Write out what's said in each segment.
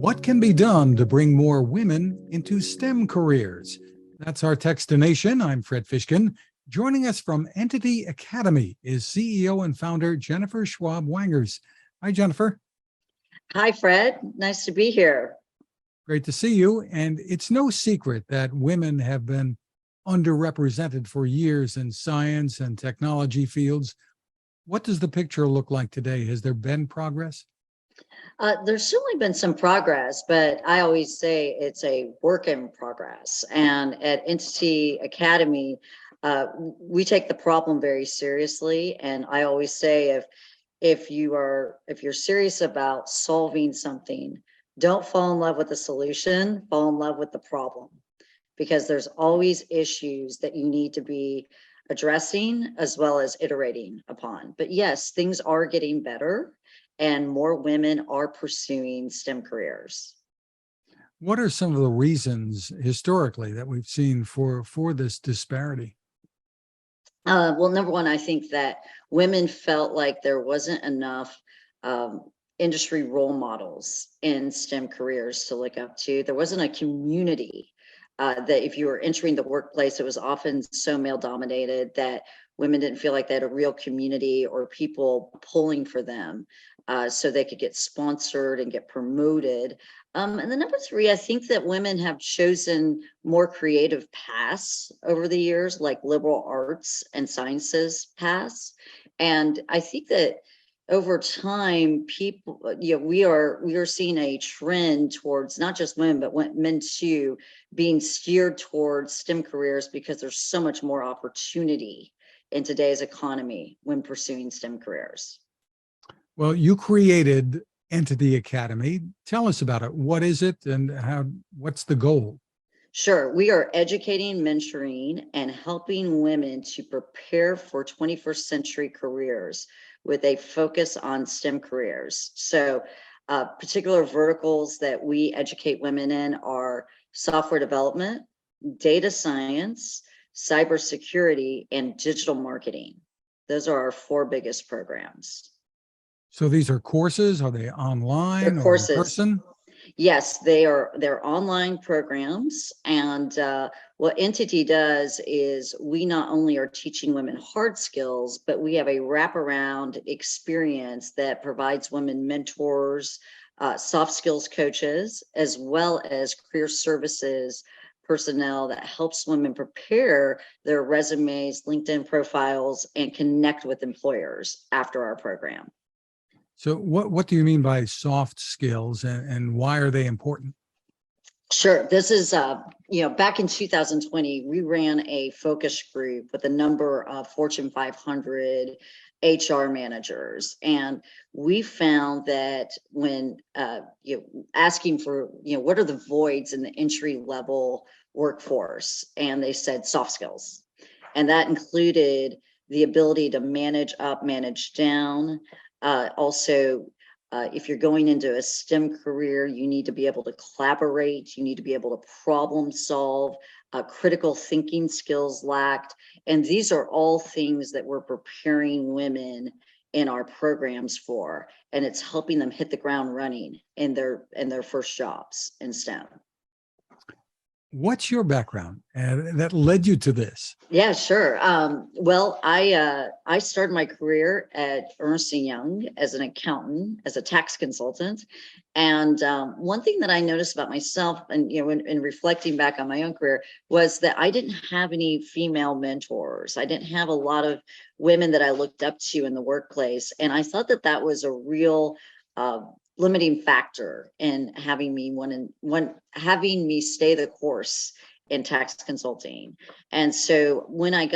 What can be done to bring more women into STEM careers? That's our Techstination. I'm Fred Fishkin. Joining us from Entity Academy is CEO and founder Jennifer Schwab Wangers. Hi, Jennifer. Hi, Fred. Nice to be here. Great to see you. And it's no secret that women have been underrepresented for years in science and technology fields. What does the picture look like today? Has there been progress? There's certainly been some progress, but I always say it's a work in progress. And at Entity Academy, we take the problem very seriously. And I always say, if you're serious about solving something, don't fall in love with the solution, fall in love with the problem, because there's always issues that you need to be addressing as well as iterating upon. But yes, things are getting better and more women are pursuing STEM careers. What are some of the reasons historically that we've seen for this disparity? Well, number one, I think that women felt like there wasn't enough industry role models in STEM careers to look up to. There wasn't a community that if you were entering the workplace, it was often so male dominated that women didn't feel like they had a real community or people pulling for them so they could get sponsored and get promoted. And then number three, I think that women have chosen more creative paths over the years, like liberal arts and sciences paths. And I think that over time, people, we are seeing a trend towards not just women, but men too, being steered towards STEM careers because there's so much more opportunity in today's economy when pursuing STEM careers. Well, you created Entity Academy. Tell us about it. What is it and what's the goal? Sure. We are educating, mentoring, and helping women to prepare for 21st century careers with a focus on STEM careers. So particular verticals that we educate women in are software development, data science, cybersecurity, and digital marketing. Those are our four biggest programs. So these are courses? Are they online or in person? Yes, they're online programs. And what Entity does is we not only are teaching women hard skills, but we have a wraparound experience that provides women mentors, soft skills coaches, as well as career services personnel that helps women prepare their resumes, LinkedIn profiles, and connect with employers after our program. So what do you mean by soft skills and why are they important? Sure. This is, back in 2020, we ran a focus group with a number of Fortune 500 HR managers. And we found that when asking for, what are the voids in the entry level workforce? And they said soft skills. And that included the ability to manage up, manage down. Also, if you're going into a STEM career, you need to be able to collaborate. You need to be able to problem solve. Critical thinking skills lacked. And these are all things that we're preparing women in our programs for. And it's helping them hit the ground running in their first jobs in STEM. What's your background that led you to this? Yeah, sure. Well, I started my career at Ernst & Young as an accountant, as a tax consultant. And one thing that I noticed about myself, and in reflecting back on my own career, was that I didn't have any female mentors. I didn't have a lot of women that I looked up to in the workplace. And I thought that that was a real limiting factor in having me stay the course in tax consulting. And so when I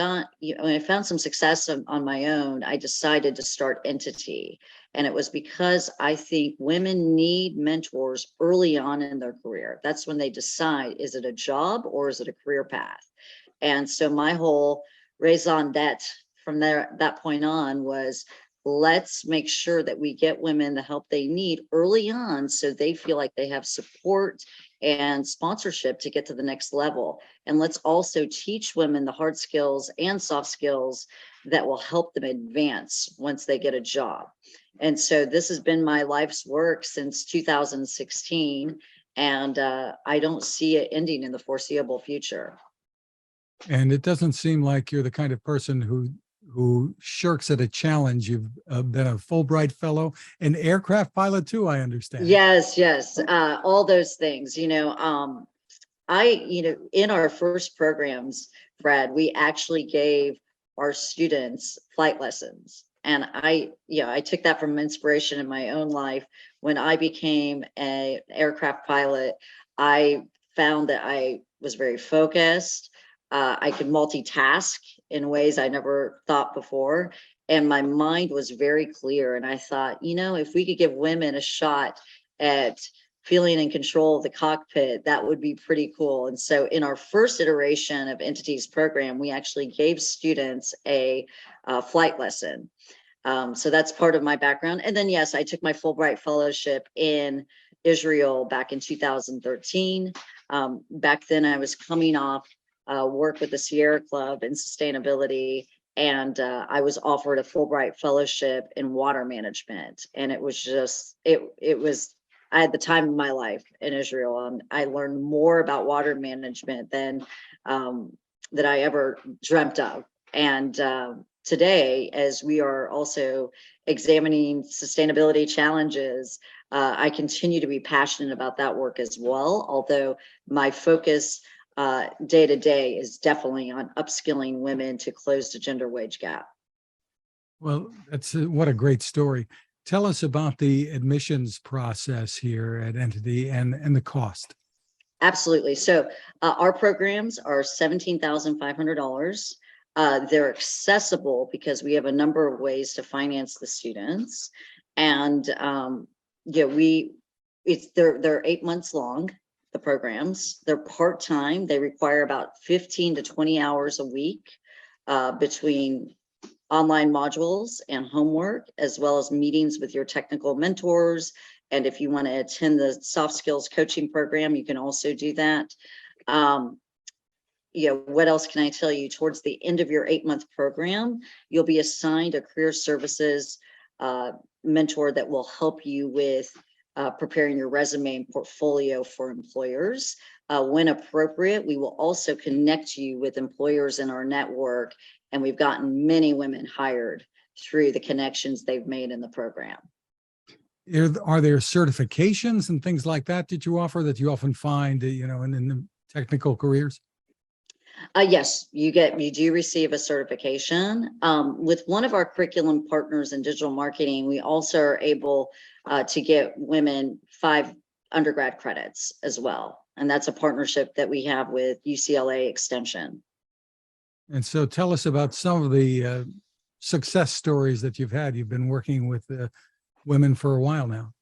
found some success on my own, I decided to start Entity. And it was because I think women need mentors early on in their career. That's when they decide, is it a job or is it a career path? And so my whole raison d'etre from that point on was let's make sure that we get women the help they need early on so they feel like they have support and sponsorship to get to the next level. And let's also teach women the hard skills and soft skills that will help them advance once they get a job. And so this has been my life's work since 2016, and I don't see it ending in the foreseeable future. And it doesn't seem like you're the kind of person who shirks at a challenge. You've been a Fulbright fellow, an aircraft pilot too, I understand. Yes, yes, all those things. In our first programs, Brad, we actually gave our students flight lessons. And I took that from inspiration in my own life. When I became an aircraft pilot, I found that I was very focused. I could multitask in ways I never thought before. And my mind was very clear. And I thought, if we could give women a shot at feeling in control of the cockpit, that would be pretty cool. And so in our first iteration of Entity's program, we actually gave students a flight lesson. So that's part of my background. And then, yes, I took my Fulbright Fellowship in Israel back in 2013. Back then I was coming off work with the Sierra Club in sustainability, and I was offered a Fulbright Fellowship in water management. And it was just, I had the time of my life in Israel, and I learned more about water management than that I ever dreamt of. And today, as we are also examining sustainability challenges, I continue to be passionate about that work as well. Although my focus day to day is definitely on upskilling women to close the gender wage gap. Well, that's what a great story. Tell us about the admissions process here at Entity and the cost. Absolutely. So our programs are $17,500. They're accessible because we have a number of ways to finance the students. And they're 8 months long, the programs. They're part-time. They require about 15 to 20 hours a week between online modules and homework, as well as meetings with your technical mentors. And if you want to attend the soft skills coaching program, you can also do that. What else can I tell you? Towards the end of your 8-month program, you'll be assigned a career services mentor that will help you with preparing your resume and portfolio for employers. When appropriate, we will also connect you with employers in our network, and we've gotten many women hired through the connections they've made in the program. Are there certifications and things like that you offer that you often find, in the technical careers? Yes, you do receive a certification. With one of our curriculum partners in digital marketing, we also are able to get women 5 undergrad credits as well. And that's a partnership that we have with UCLA Extension. And so tell us about some of the success stories that you've had. You've been working with women for a while now.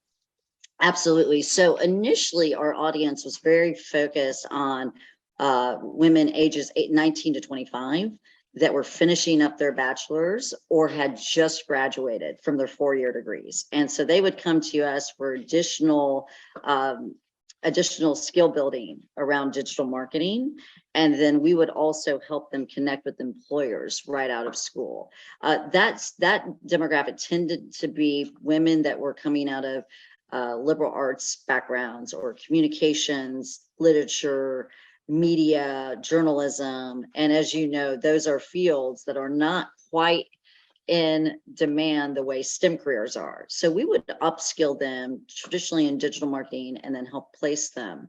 Absolutely. So initially our audience was very focused on women ages 19 to 25 that were finishing up their bachelor's or had just graduated from their 4-year degrees. And so they would come to us for additional skill building around digital marketing. And then we would also help them connect with employers right out of school. That demographic tended to be women that were coming out of liberal arts backgrounds or communications, literature, media, journalism. And as you know, those are fields that are not quite in demand the way STEM careers are. So we would upskill them traditionally in digital marketing and then help place them.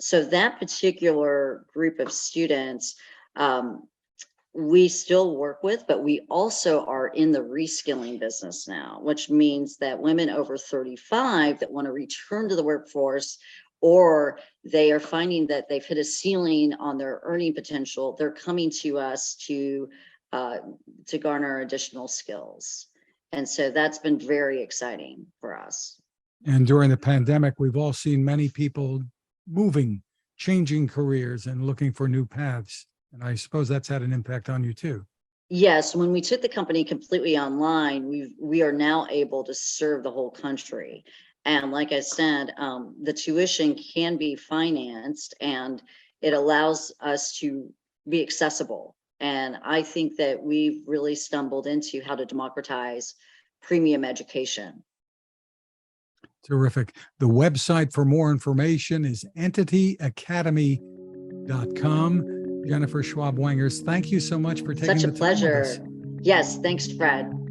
So that particular group of students, we still work with, but we also are in the reskilling business now, which means that women over 35 that want to return to the workforce, or they are finding that they've hit a ceiling on their earning potential, they're coming to us to garner additional skills. And so that's been very exciting for us. And during the pandemic, we've all seen many people moving, changing careers and looking for new paths. And I suppose that's had an impact on you too. Yes, when we took the company completely online, we are now able to serve the whole country. And like I said, the tuition can be financed and it allows us to be accessible. And I think that we've really stumbled into how to democratize premium education. Terrific. The website for more information is entityacademy.com. Jennifer Schwab Wangers, thank you so much for taking Such a the time with us. pleasure. Yes, thanks, Fred.